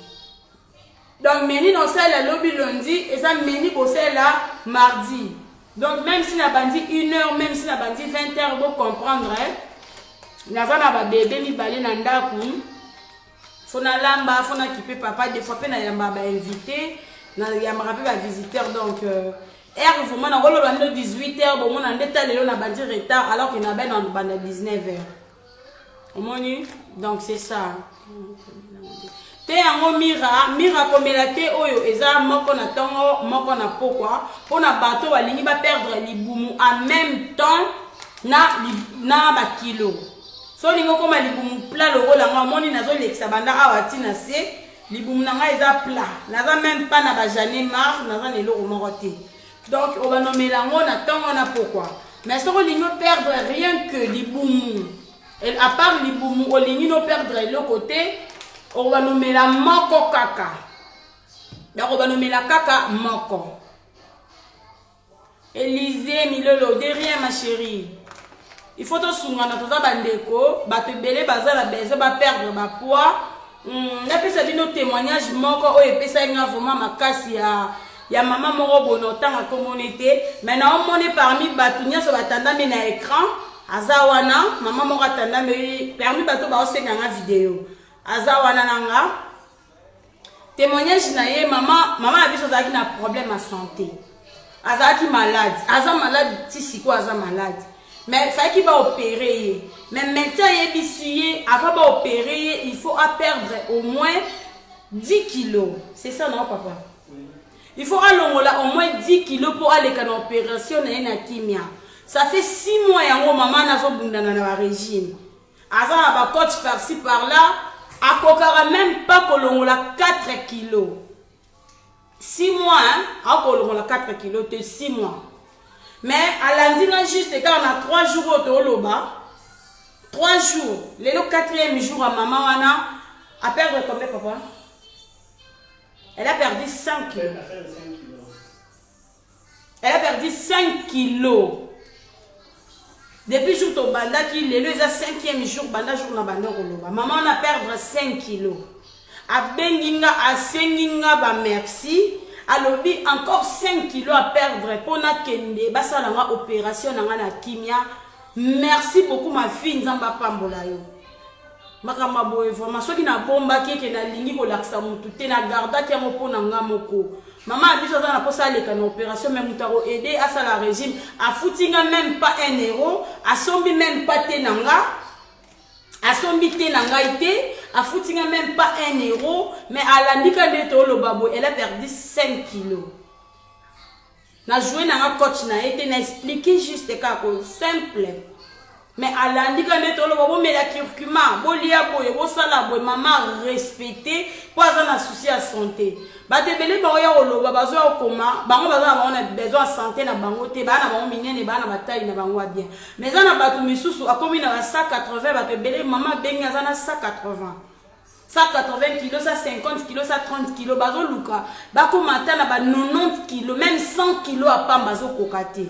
Donc, meni dans celle lobby lundi et ça meni pour celle mardi. Donc, même si n'a bandi 1 heure, même si n'a bandi 20 heures, vous comprendre, n'a pas bébé mi balé nanda pour. Faut na lamba, faut na kiper papa, des fois na yamba ba invité, na yamba rappel ba visiteur donc heure vraiment na rolo bando 18 heures, bon on en détail le na bandi retard alors qu'il n'a ben dans bande 19 heures. Au moni, donc c'est ça. Te yango mira komela te oyo eza moko na tongo moko na pokwa pona bato balingi ba perdre libumu en même temps na ba kilo so lingo koma libumu plat loko langa moni nazo lekisa banda awati na se libumu nanga eza plat naza même pas na ba jané mar naza lelo moko te donc on va nommer lango na tongo na pokwa mais so lingo perdre rien que libumu et à part libumu o lingi no perdre le côté on va nommer la moko kaka. Donc on va nommer la kaka moko. Élisée Milolo, de rien ma chérie. Il faut te souvenir dans tout ça bandeko, ba te belé bazala beze ba perdre ba poids. Na pesa bino témoignage moko o epesa nga vraiment makasi ya maman moko bono tanga communauté. Maintenant on monte parmi batunya so batanda me na écran. Azawana maman moko atanda me parmi bato ba osenga nga vidéo. Azawana nanga témoignage na ye maman na biso zaki na problème à santé azaki malade malade ti quoi aza malade mais fa ki ba opérer mais maintenant yebisi avant ba opérer il faut perdre au moins 10 kilos c'est ça non papa il faut alongola au moins 10 kilos pour aller à l'opération na kimia Ça fait 6 mois yango maman nazo bundana na régime. Aza na ba coach par-ci par-là, akokara même pas kolongola 4 kilos. 6 mois hein, akolongola 4 kilos te 6 mois. Mais à lundi juste quand on a 3 jours au Toloba, 3 jours, le 4e jour à maman wana a perdu combien papa? Elle a perdu 5 kilos. Elle a perdu 5 kilos. Depuis jour to banda qui le 5e jour banda jour na banda koloba. Maman on a perdu 5 kilos. A benginga a senginga ba merci. Alobi encore 5 kilos à perdre pour na kende basa na opération na kimia. Merci beaucoup ma fille nzamba pambola yo. Makama bo information ki na bomba ki na lingi ko laksa mutu te na garda ki mo pona nga moko. Maman a biso za na posa leka na opération même mutaro aider à ça la régime a foutinga même pas 1 euro, a sombi même pas te nanga. A sombi te nanga ite, a foutinga même pas 1 euro, mais à l'andika de tolo babo, elle a perdu 5 kilos. Na joué na coach na été na expliqué juste kako simple. Mais à l'andika de tolo babo mais la curcuma, bolia boye, bo sala boye, maman respecté, pas un souci à santé. Ba te belé ba ya oloba bazo okoma, bango bazo on a besoin de santé na bango te, ba na bango minene ba na bataille na bango bien. Mais ça na batu misusu akomi na 180 ba te belé maman benga za na 180. 180 kilos, ça 50 kilos, ça 30 kilos, bazo luka. Bako mata na ba 90 kilos, même 100 kilos à pamba bazo kokate.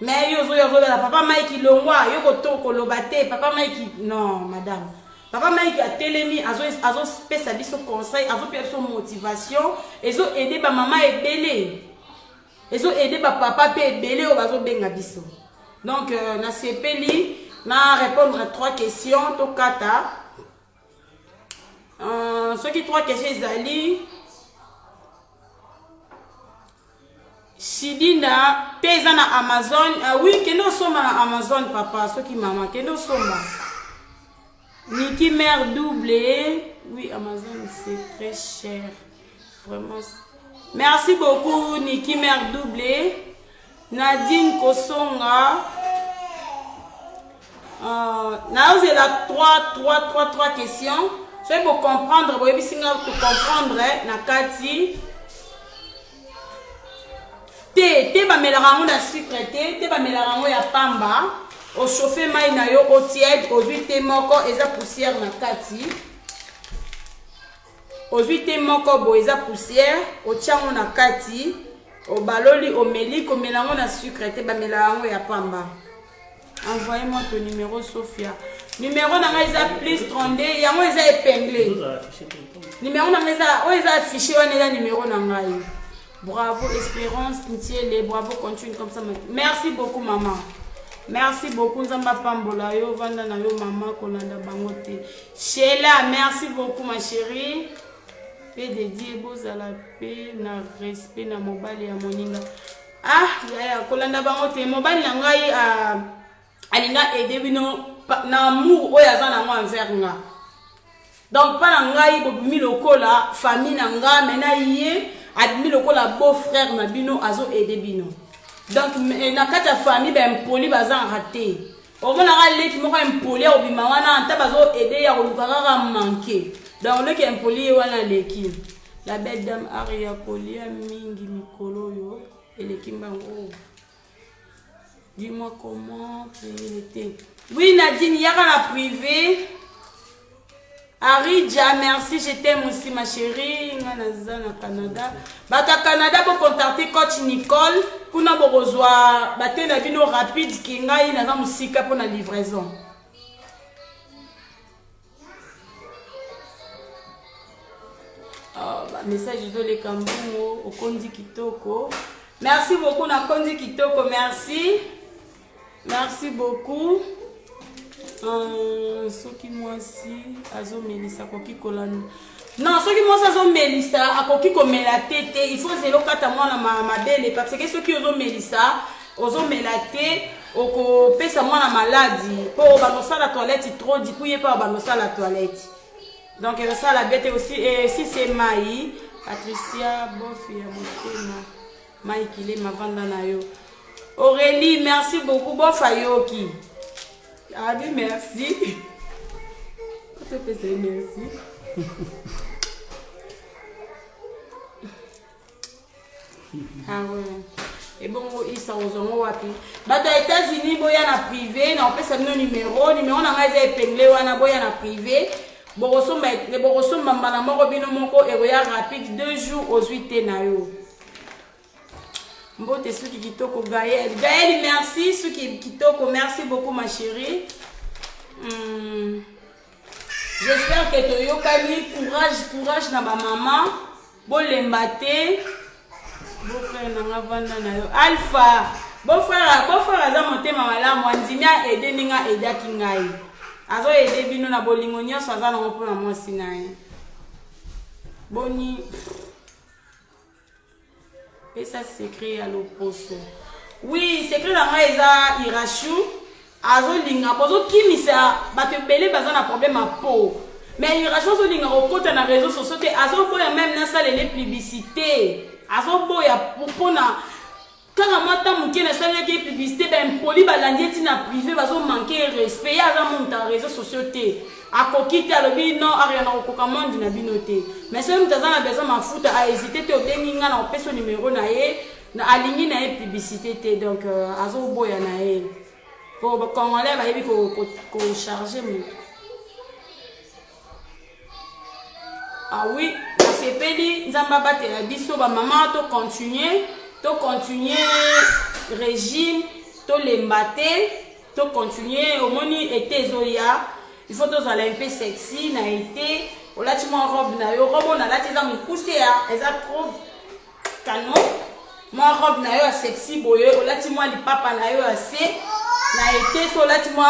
Mais yo la papa Mike longwa, yo koto kolobate, papa Mike non madame. Papa Mike a télémi, azo spécialiste au conseil, azo perdre son motivation, ezo aider ba maman et belé. Ezo aider ba papa pe belé o bazo benga biso. Donc na CPLI, na répondre à 3 questions to kata. Ceux qui 3 questions ezali Shidina pesa na Amazon. Oui, kendo soma na Amazon papa, ceux qui maman kendo soma. Niki mère doublé. Oui, Amazon c'est très cher. Vraiment. Merci beaucoup Niki mère doublé. Nadine Kosonga. Là vous avez 3 questions. C'est pour comprendre, pour comprendre, Nakati. Te ba melarango na sucre te ba melarango ya pamba, au chauffer mai na yo au tiède, au huit moko eza poussière na kati. Au huit moko bo eza poussière, au tiango na kati, au baloli au meli ko melango na sucre te ba melarango ya pamba. Envoyez-moi ton numéro Sophia. Numéro na eza plus 32, yango eza épinglé. Numéro na eza affiché wana numéro na ngai. Bravo Espérance, Ntiele, bravo, continue comme ça. Merci beaucoup maman. Merci beaucoup Nzamba Pambola yo vanda na yo maman kolanda bangote. Sheila, merci beaucoup ma chérie. Paix de Dieu, bozala paix na respect na mobile ya moninga. Ah, ya kolanda bangote mobile na ngai alinga aider bino na amour oya za na moi envers nga. Donc pas na ngai bobimi lokola famille na nga mena yé admis lokola beau-frère na bino azo aider bino. Donc na kata famille ben poli bazan raté. Au moins na leki moko impoli obima wana anta bazo aider ya kolukaka manquer. Donc le qui impoli wana leki. La belle dame Aria Kolia mingi mikolo yo eleki mbango. Dis-moi comment il était. Oui Nadine yaka na privé. Aridja, merci, je t'aime aussi ma chérie. Nganaza na Canada. Bata Canada pour contacter coach Nicole. Pour na borozwa bate na bino rapide ki ngai na za musika pour na livraison. Message de les Kambungo au Kondi Kitoko. Merci beaucoup na Kondi Kitoko, merci. Merci beaucoup. Soki mwasi azo melisa koki kolani. Non, soki mwasi azo melisa akoki komela tete, il faut zelo kata mwana mabele parce que soki ozo melisa, ozo melate oko pesa mwana maladi. Po banosa la toilette trop du coup yé pas banosa la toilette. Donc ça la bête aussi et si c'est Maï, Patricia bof ya motema. Maï kile mavanda na yo. Aurélie, merci beaucoup. Bon Fayoki. Abi, merci. On te fait merci. Ah ouais. Et bon, ils sont aux wapi. Bah, aux États-Unis, boya na privé, na on peut savoir numéro na maze épinglé wana boya na privé. Boroso les boroso mambana moko bino moko eroya rapide 2 jours aux 8 na yo. Mbote suki kitoko Gaël. Gaël, merci suki kitoko, merci beaucoup ma chérie. J'espère que tu as courage na ba maman. Bon lembate. Beau frère na vanda na yo. Alpha. Beau frère aza monter mamala mwanzimia aider ninga aider kingai. Azo aider bino na bolingo nyonso aza na mpona mwasi na ye. Boni. Et ça s'écrit à l'opposé. Oui, c'est écrit dans moi eza Irachou. Azo linga bozo kimisa bato belé bazana problème à peau. Mais Irachou zo linga okota na réseaux sociaux te azo boya même na salle les publicités. Azo boya pona quand mata muke na salle les publicités ben poli balandi tina privé bazo manquer respect ya za monta réseaux sociaux te. Akokite alobi non ariana okoka monde na binote. Mais si mtazana besoin mafuta a hésiter te obengi nga na opeso numéro na ye na aligné na ye publicité te donc azo boya na ye. Pour Congolais, il faut charger. Ah oui, c'est pédi. Nzamba te la biso ba maman to continuer régime, to lembate, to continuer au moni été zoya. Il faut tous aller un peu sexy na été. O la ti mo robe na yo, robe na la ti za mo pousser a, eza trop canon. Mo robe na yo sexy boye, o la ti mo li papa na yo assez. Na été so la ti mo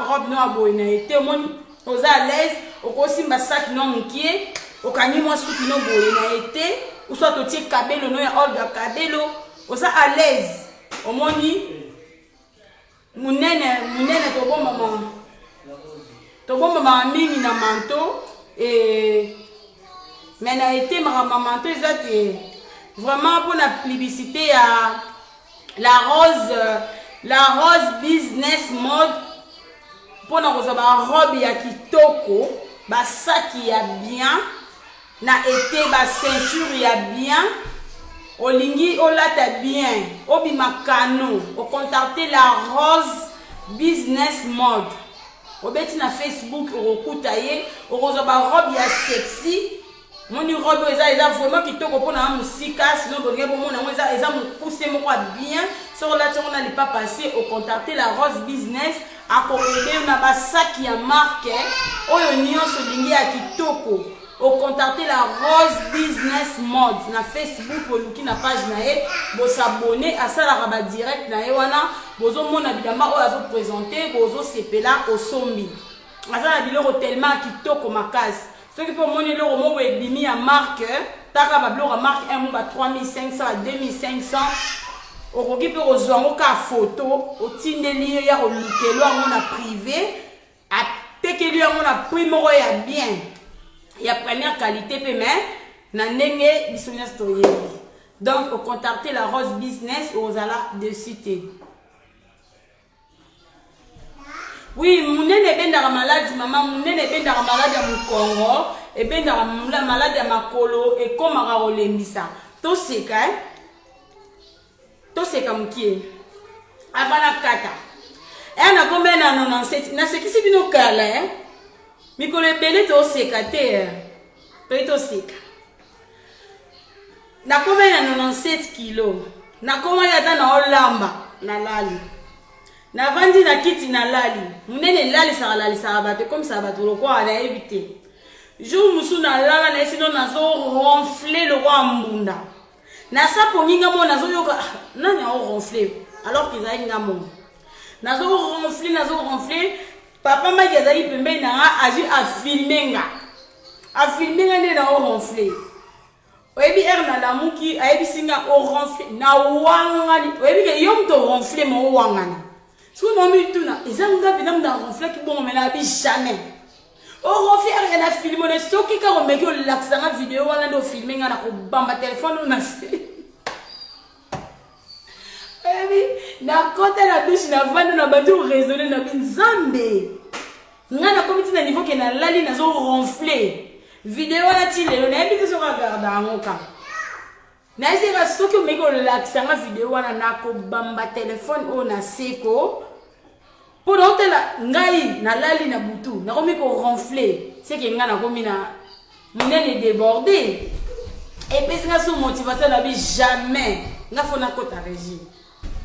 robe no boye na été moni oza à l'aise, o ko simba sac no mukie, o kanyi mo suki no boye na été, ou soit to ti kabelo no ya Olga Kabelo, oza à l'aise. O moni munene to bomba mama. To bomba mama mingi na manteau et mais na été ma manteau ezate vraiment pour la publicité à la rose business mode pour na kozaba robe ya kitoko ba sac ya bien na été ba ceinture ya bien olingi olata bien obima kano o contacter la rose business mode obeti na Facebook okuta ye okozaba robe ya sexy. Mon robe eza vraiment kitoko pona musika sinon bonge bon mona eza mon poussé moko bien sur la on n'allait pas passer au contacter la rose business à commander na ba sac ya marque oyo nyonso lingi ya kitoko au contacter la rose business mode na Facebook oluki na page na ye bo s'abonner à ça la rabat direct na ye wana bozo mona bidama oyo azo présenter bozo sepela au sombi azala biloko tellement kitoko makasi. Ce qui peut monter le roman est demi à marque, taka bablo à marque un mot à 3500 à 2500. Au rogi peut rejoindre ka photo, au tindeli ya au lukelo à mon a privé, à tekeli à mon a primo ya bien. Il y a première qualité paiement, na nenge bisonia story. Donc au contacter la Rose Business aux ala de cité. Oui, munene benda malade maman, munene benda malade ya mukongo, e benda malade ya makolo e koma ka olembisa. To seka mukie. Abana kata. E na kombe na 97, na sekisi bino kala mikolo ebele to seka te. To seka. Na kombe na 97 kilo. Na koma ya na olamba na lali. Na vandi na kiti na lali munene lali saka bato comme ça bato lo kwa na éviter jour musu na lala na sino nazo ronfler le roi mbunda na sapo nginga mo nazo yoka nani a ronfler alors qu'ils a nginga mo nazo ronfler papa ma gezai pembe na azu a filmer ne na ronfler oyebi na lamuki ayebi singa o ronfler na wangani oyebi ke yom to ronfler mo wangani. Si vous m'avez dit tout, ils ont un peu de ronfler qui bon, mais n'a jamais. Au ronfler, il y a un film, on est sûr qu'il y a un l'accent à vidéo, on a un film, on a un téléphone, on a un na côté la douche na vando na batu raisonner na binzambe ngana comme tu na niveau que na lali na zo ronfler vidéo la ti lelo na yebi so regarder angoka na ese ba soki o meko relaxer nga vidéo wana na ko bamba téléphone o na seko pour la ngai na lali na butu na komi ko ronfler c'est que ngana komi na munene débordé et puis nga sous motivation na bi jamais nga fona kota régime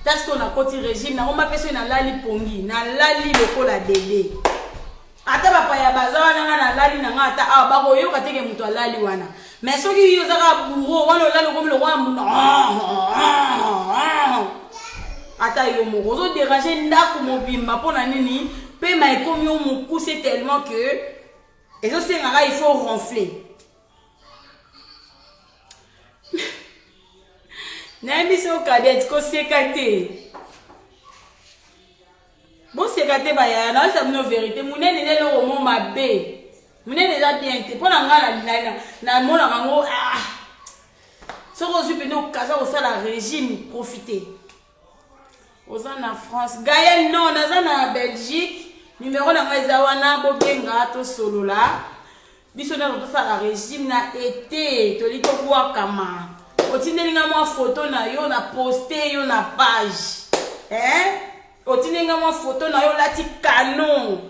parce qu'on a côté régime na on personne na lali pongi na lali lokola bébé ata papa ya bazawa na lali na ngata a ba ko yo kateke mutu lali wana mais soki yo zaka bourreau wana lali comme le roi ata yo mo zo déranger ndako mobimba pona nini pe mai comme yo mo pousser tellement que et ça c'est il faut ronfler. N'aimez pas cadet ko sekate. Bon sekate ba ya na ça no vérité munene ne lo mo mabe. Munene za tiente pona ngala na mona ngo ah. Soko zupe no kaza ko sala régime profiter. Oza na France, Gaël non, naza na Belgique. Numéro na ngaiza wana bo benga to solo la. Biso na to sala régime na été, to liko kwa kama. Otindelinga mwa photo na yo na poster yo na page. Otindelinga mwa photo na yo lati canon.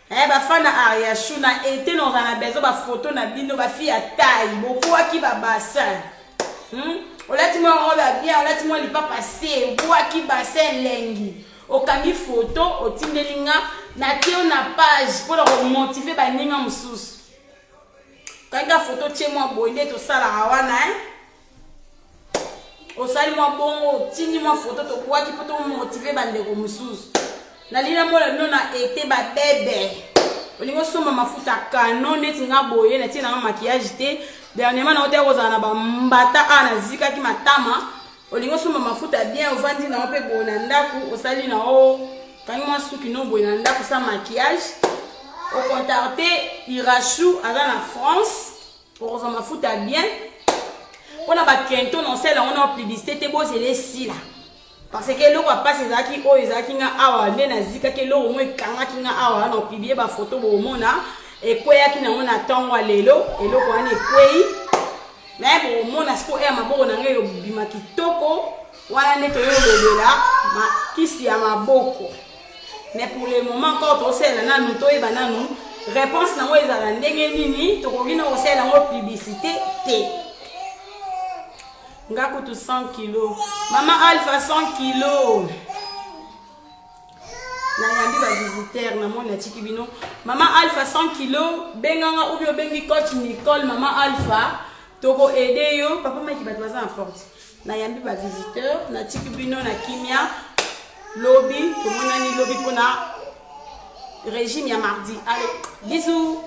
Ba fana Ariachou na été no na bezo ba photo na bino ba fi ya taille, beaucoup ki ba bassin. Olati mwa robe bien, olati mwa lipa passé, boa ki bassin lengi. Okangi photo, otindelinga na tio na page pour le motiver ba ninga mususu. Kanga photo tie mwa boinde to sala hawana osali mwa bongo tindi mwa photo to kwa ki poto motiver ba ndeko mususu. Na lina mola no na été ba bébé. Olingo soma mafuta canon neti nga boye na tina nga maquillage te. Dernièrement na hotel kozana ba mbata ana zika ki matama. Olingo soma mafuta bien ovandi na ope bona ndaku osali na o kangi mwa suki no boye na ndaku sa maquillage. Au contacter Irachou à la France pour sa mafuta bien. On a ba kento non celle on a publicité te boze les si là. Parce que l'eau va passer zaki o ezaki nga awa ne na zika ke l'eau mo kanga ki nga awa na publier ba photo bo mona et kwea ki na ona tangwa lelo elo ko ane kwei mais bo mona siko e maboko na ngeyo bima kitoko wana ne to yo lobelela ma kisi ya maboko. Mais pour le moment quand on sait na nous to e bananu réponse na mo ezala ndenge nini to ko bino o sait na mo publicité te. Ngaku tu 100 kilos. Maman Alpha 100 kilos. Na yambi ba visiteur na mona tikibino. Maman Alpha 100 kilos. Benganga ou bien bengi coach Nicole Maman Alpha. Toko aider yo. Papa maki ba twaza en porte. Na yambi ba visiteur na tikibino na kimia. Lobby, tout le monde a ni lobby pour na régime ya mardi. Allez, bisous.